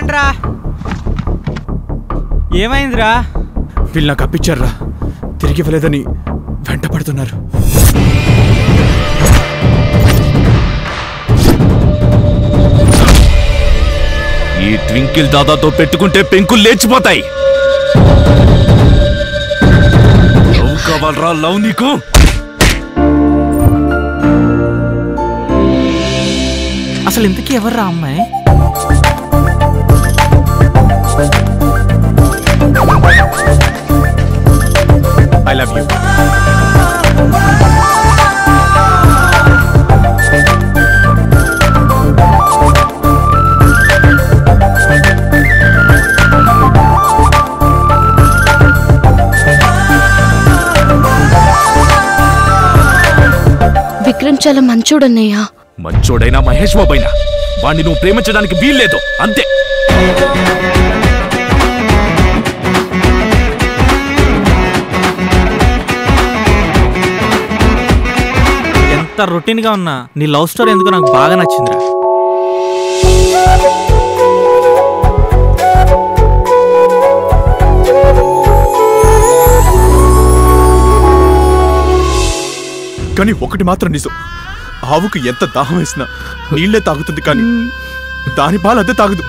రండ్రా. ఏమైందిరా? వీళ్ళు నాకు అప్పించారా, తిరిగి ఇవ్వలేదని వెంట పడుతున్నారు. ఈ ట్వింకిల్ దాదాతో పెట్టుకుంటే పెంకులు లేచిపోతాయి. లవ్ కావాలరా, లవ్ నీకు? అసలు ఇంతకీ ఎవర్రా అమ్మాయి? I love you. విక్రమ్ చాలా మంచోడన్నయ్యా. మంచోడైనా మహేష్ బాబైనా వాణ్ణి నువ్వు ప్రేమించడానికి వీల్లేదు, అంతే. ఎంత రొటీన్ గా ఉన్నా నీ లవ్ స్టోరీ ఎందుకు నాకు బాగా నచ్చిందిరా. కానీ ఒకటి మాత్రం నిజం, ఆవుకు ఎంత దాహం వేసినా నీళ్లే తాగుతుంది, కానీ దాని పాలు అదే తాగదు.